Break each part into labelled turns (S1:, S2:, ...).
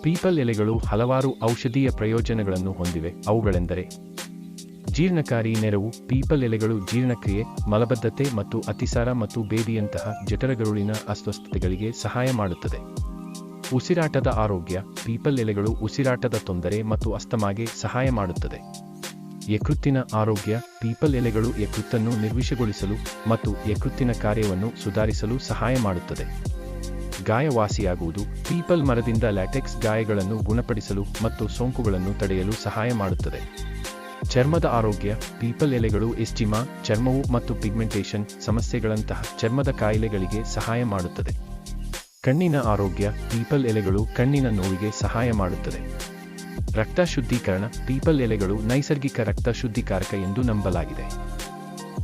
S1: People ಎಲೆಗಳು ಹಲವಾರು ಔಷಧೀಯ ಪ್ರಯೋಜನಗಳನ್ನು ಹೊಂದಿವೆ. ಅವುಗಳೆಂದರೆ ಜೀರ್ಣಕಾರಿ ನೆರವು. ಪೀಪಲ್ ಎಲೆಗಳು ಜೀರ್ಣಕ್ರಿಯೆ, ಮಲಬದ್ಧತೆ ಮತ್ತು ಅತಿಸಾರ ಮತ್ತು ಬೇದಿಯಂತಹ ಜಠರಗರುಳಿನ ಅಸ್ವಸ್ಥತೆಗಳಿಗೆ ಸಹಾಯ ಮಾಡುತ್ತದೆ. ಉಸಿರಾಟದ ಆರೋಗ್ಯ. ಪೀಪಲ್ ಎಲೆಗಳು ಉಸಿರಾಟದ ತೊಂದರೆ ಮತ್ತು ಅಸ್ತಮಾಗೆ ಸಹಾಯ ಮಾಡುತ್ತದೆ. ಯಕೃತ್ತಿನ ಆರೋಗ್ಯ. ಪೀಪಲ್ ಎಲೆಗಳು ಯಕೃತ್ತನ್ನು ನಿರ್ವಿಷಗೊಳಿಸಲು ಮತ್ತು ಯಕೃತ್ತಿನ ಕಾರ್ಯವನ್ನು ಸುಧಾರಿಸಲು ಸಹಾಯ ಮಾಡುತ್ತದೆ. ಗಾಯವಾಸಿಯಾಗುವುದು. ಪೀಪಲ್ ಮರದಿಂದ ಲ್ಯಾಟೆಕ್ಸ್ ಗಾಯಗಳನ್ನು ಗುಣಪಡಿಸಲು ಮತ್ತು ಸೋಂಕುಗಳನ್ನು ತಡೆಯಲು ಸಹಾಯ ಮಾಡುತ್ತದೆ. ಚರ್ಮದ ಆರೋಗ್ಯ. ಪೀಪಲ್ ಎಲೆಗಳು ಎಸ್ಜಿಮಾ, ಚರ್ಮವು ಮತ್ತು ಪಿಗ್ಮೆಂಟೇಷನ್ ಸಮಸ್ಯೆಗಳಂತಹ ಚರ್ಮದ ಕಾಯಿಲೆಗಳಿಗೆ ಸಹಾಯ ಮಾಡುತ್ತದೆ. ಕಣ್ಣಿನ ಆರೋಗ್ಯ. ಪೀಪಲ್ ಎಲೆಗಳು ಕಣ್ಣಿನ ನೋವಿಗೆ ಸಹಾಯ ಮಾಡುತ್ತದೆ. ರಕ್ತ ಶುದ್ಧೀಕರಣ. ಪೀಪಲ್ ಎಲೆಗಳು ನೈಸರ್ಗಿಕ ರಕ್ತ ಶುದ್ಧೀಕಾರಕ ಎಂದು ನಂಬಲಾಗಿದೆ.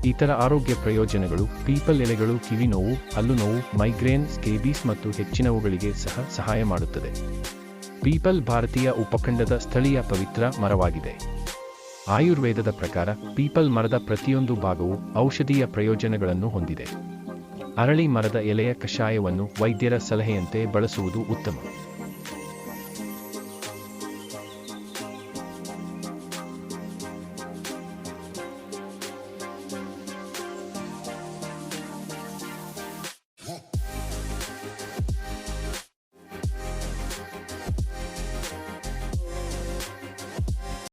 S1: ಇತರ ಆರೋಗ್ಯ ಪ್ರಯೋಜನಗಳು. ಪೀಪಲ್ ಎಲೆಗಳು ಕಿವಿ ನೋವು, ಹಲ್ಲು ನೋವು, ಮೈಗ್ರೇನ್, ಸ್ಕೇಬೀಸ್ ಮತ್ತು ಹೆಚ್ಚಿನವುಗಳಿಗೆ ಸಹಾಯ ಮಾಡುತ್ತದೆ. ಪೀಪಲ್ ಭಾರತೀಯ ಉಪಖಂಡದ ಸ್ಥಳೀಯ ಪವಿತ್ರ ಮರವಾಗಿದೆ. ಆಯುರ್ವೇದದ ಪ್ರಕಾರ ಪೀಪಲ್ ಮರದ ಪ್ರತಿಯೊಂದು ಭಾಗವು ಔಷಧೀಯ ಪ್ರಯೋಜನಗಳನ್ನು ಹೊಂದಿದೆ. ಅರಳಿ ಮರದ ಎಲೆಯ ಕಷಾಯವನ್ನು ವೈದ್ಯರ ಸಲಹೆಯಂತೆ ಬಳಸುವುದು ಉತ್ತಮ.